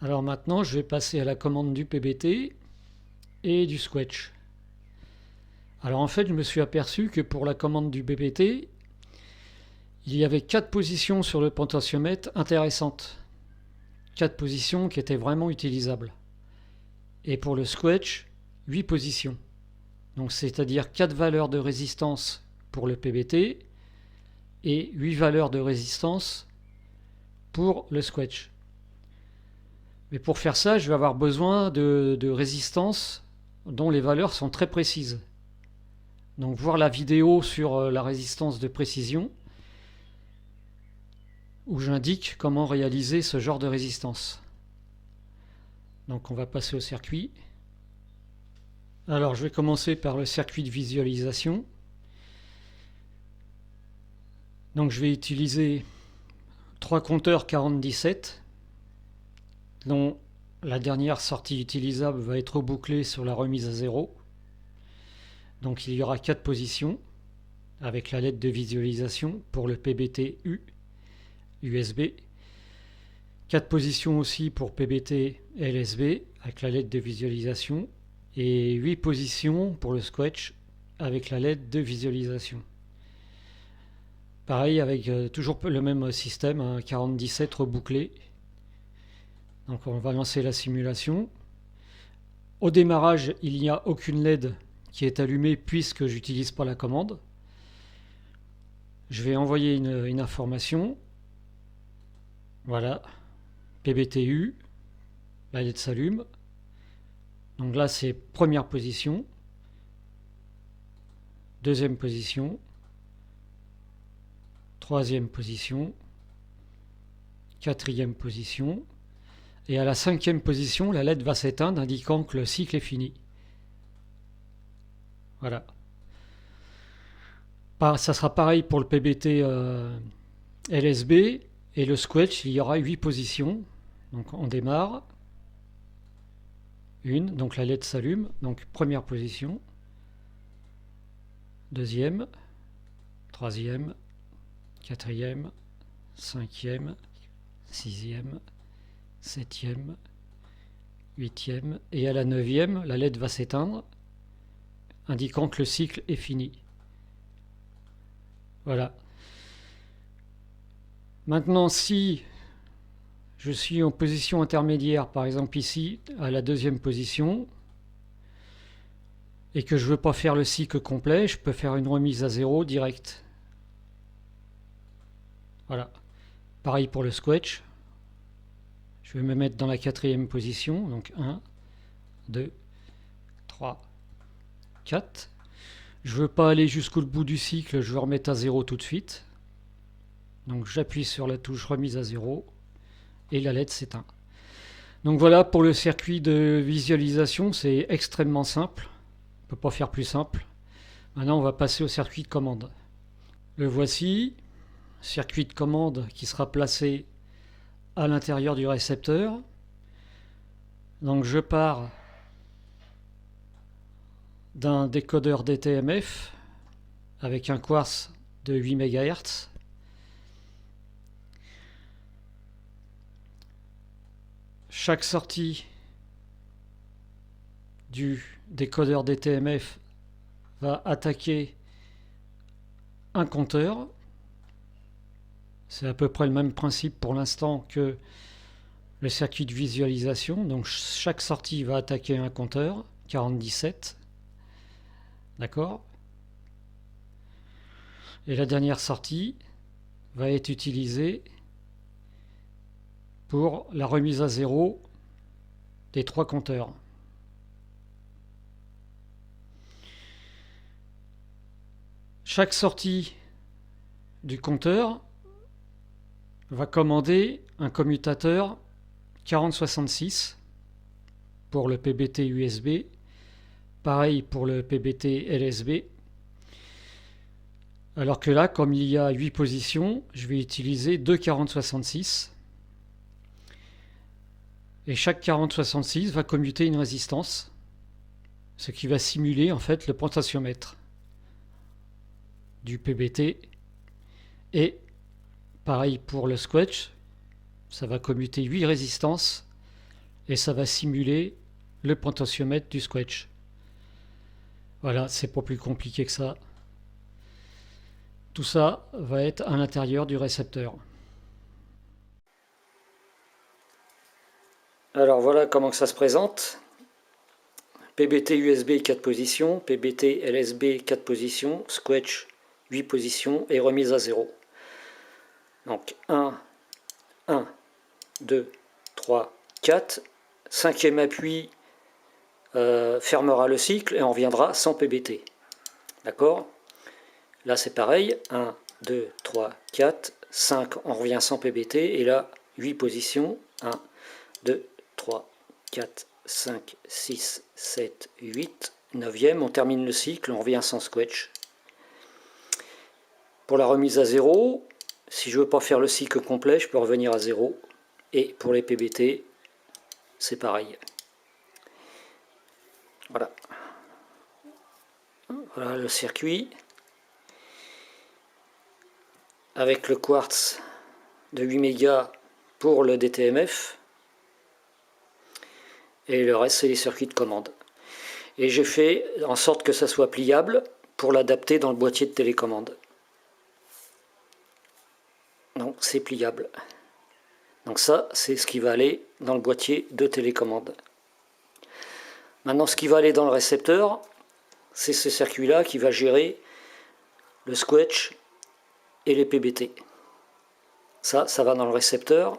Alors maintenant, je vais passer à la commande du PBT et du Scratch. Alors en fait, je me suis aperçu que pour la commande du PBT, il y avait 4 positions sur le potentiomètre intéressantes. 4 positions qui étaient vraiment utilisables. Et pour le Scratch, 8 positions. Donc c'est-à-dire 4 valeurs de résistance pour le PBT et 8 valeurs de résistance pour le Scratch. Mais pour faire ça, je vais avoir besoin de résistances dont les valeurs sont très précises. Donc voir la vidéo sur la résistance de précision où j'indique comment réaliser ce genre de résistance. Donc on va passer au circuit. Alors je vais commencer par le circuit de visualisation. Donc je vais utiliser 3 compteurs 4017 dont la dernière sortie utilisable va être rebouclée sur la remise à zéro. Donc il y aura 4 positions avec la LED de visualisation pour le PBT U USB. 4 positions aussi pour PBT LSB avec la LED de visualisation et 8 positions pour le Scratch avec la LED de visualisation. Pareil avec toujours le même système, un 4017 rebouclé. Donc on va lancer la simulation. Au démarrage, il n'y a aucune LED qui est allumée puisque j'utilise pas la commande. Je vais envoyer une information. Voilà, PBTU, la LED s'allume. Donc là c'est première position, deuxième position, troisième position, quatrième position. Et à la 5e position, la LED va s'éteindre, indiquant que le cycle est fini. Voilà. Ça sera pareil pour le PBT LSB et le Scratch, il y aura 8 positions. Donc on démarre. Une, donc la LED s'allume. Donc première position. Deuxième. Troisième. Quatrième. Cinquième. Sixième. Septième, huitième, et à la 9e, la LED va s'éteindre, indiquant que le cycle est fini. Voilà. Maintenant, si je suis en position intermédiaire, par exemple ici, à la 2e position, et que je ne veux pas faire le cycle complet, je peux faire une remise à zéro directe. Voilà. Pareil pour le Scratch. Je vais me mettre dans la 4e position, donc 1, 2, 3, 4. Je ne veux pas aller jusqu'au bout du cycle, je veux remettre à 0 tout de suite. Donc j'appuie sur la touche remise à 0 et la LED s'éteint. Donc voilà pour le circuit de visualisation, c'est extrêmement simple. On ne peut pas faire plus simple. Maintenant on va passer au circuit de commande. Le voici, circuit de commande qui sera placé à l'intérieur du récepteur. Donc je pars d'un décodeur DTMF avec un quartz de 8 MHz. Chaque sortie du décodeur DTMF va attaquer un compteur. C'est à peu près le même principe pour l'instant que le circuit de visualisation. Donc chaque sortie va attaquer un compteur, 4017. D'accord ? Et la dernière sortie va être utilisée pour la remise à zéro des 3 compteurs. Chaque sortie du compteur va commander un commutateur 4066 pour le PBT USB, pareil pour le PBT LSB. Alors que là, comme il y a 8 positions, je vais utiliser 2 4066. Et chaque 4066 va commuter une résistance, ce qui va simuler en fait le potentiomètre du PBT. Et pareil pour le Scratch, ça va commuter 8 résistances et ça va simuler le potentiomètre du Scratch. Voilà, c'est pas plus compliqué que ça. Tout ça va être à l'intérieur du récepteur. Alors voilà comment ça se présente. PBT USB 4 positions, PBT LSB 4 positions, Scratch 8 positions et remise à 0. Donc 1, 2, 3, 4. Cinquième appui fermera le cycle et on reviendra sans PBT. D'accord? Là c'est pareil. 1, 2, 3, 4, 5, on revient sans PBT. Et là, 8 positions. 1, 2, 3, 4, 5, 6, 7, 8. 9e, on termine le cycle, on revient sans Scratch. Pour la remise à 0, si je ne veux pas faire le cycle complet, je peux revenir à 0. Et pour les PBT, c'est pareil. Voilà. Voilà le circuit. Avec le quartz de 8 mégas pour le DTMF. Et le reste, c'est les circuits de commande. Et j'ai fait en sorte que ça soit pliable pour l'adapter dans le boîtier de télécommande. Donc c'est pliable. Donc ça, c'est ce qui va aller dans le boîtier de télécommande. Maintenant, ce qui va aller dans le récepteur, c'est ce circuit-là qui va gérer le Scratch et les PBT. Ça va dans le récepteur.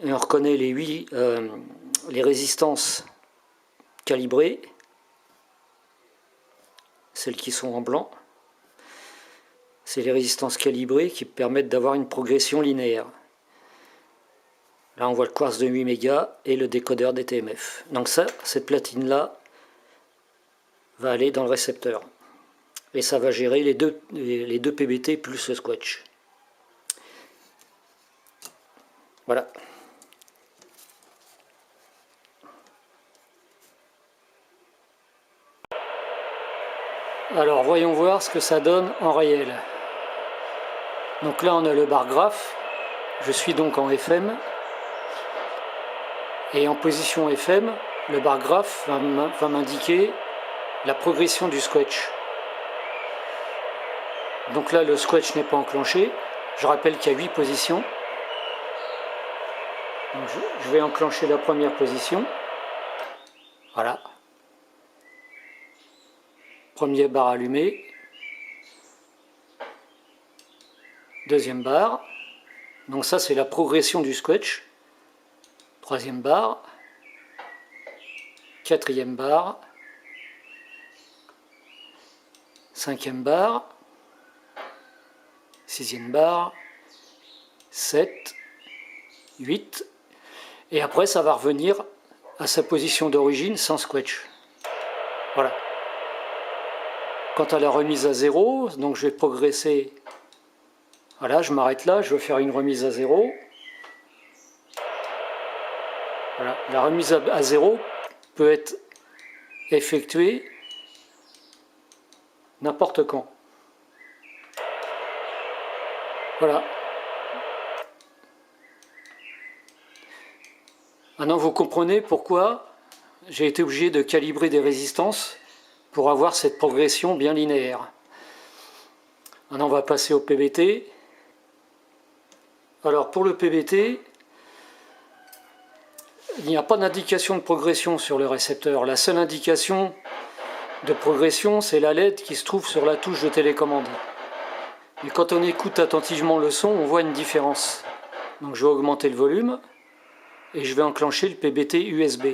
Et on reconnaît les résistances calibrées, celles qui sont en blanc. C'est les résistances calibrées qui permettent d'avoir une progression linéaire. Là, on voit le quartz de 8 mégas et le décodeur DTMF. Donc ça, cette platine-là va aller dans le récepteur. Et ça va gérer les deux PBT plus le Scratch. Voilà. Alors, voyons voir ce que ça donne en réel. Donc là, on a le bar graphe. Je suis donc en FM. Et en position FM, le bar graphe va m'indiquer la progression du Scratch. Donc là, le Scratch n'est pas enclenché. Je rappelle qu'il y a 8 positions. Donc je vais enclencher la première position. Voilà. Premier bar allumé. Deuxième bar. Donc ça, c'est la progression du Scratch. Troisième bar. Quatrième bar. Cinquième bar. Sixième bar. 7. 8. Et après, ça va revenir à sa position d'origine sans Scratch. Voilà. Quant à la remise à 0, donc je vais progresser. Voilà, je m'arrête là, je veux faire une remise à 0. Voilà, la remise à 0 peut être effectuée n'importe quand. Voilà. Maintenant, vous comprenez pourquoi j'ai été obligé de calibrer des résistances pour avoir cette progression bien linéaire. Maintenant, on va passer au PBT. Alors, pour le PBT, il n'y a pas d'indication de progression sur le récepteur. La seule indication de progression, c'est la LED qui se trouve sur la touche de télécommande. Et quand on écoute attentivement le son, on voit une différence. Donc, je vais augmenter le volume et je vais enclencher le PBT USB.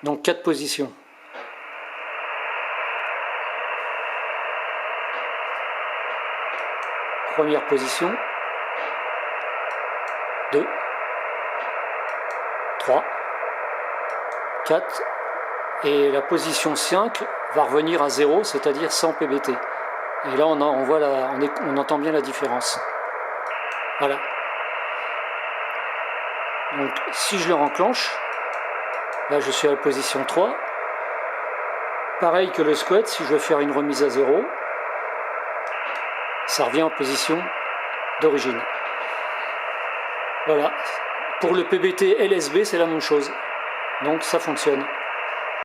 Donc, 4 positions. Première position, 2, 3, 4, et la position 5 va revenir à 0, c'est-à-dire sans PBT. Et là, on entend bien la différence. Voilà. Donc, si je le renclenche, là, je suis à la position 3. Pareil que le Scratch, si je veux faire une remise à 0, ça revient en position d'origine. Voilà. Pour le PBT LSB, c'est la même chose. Donc ça fonctionne.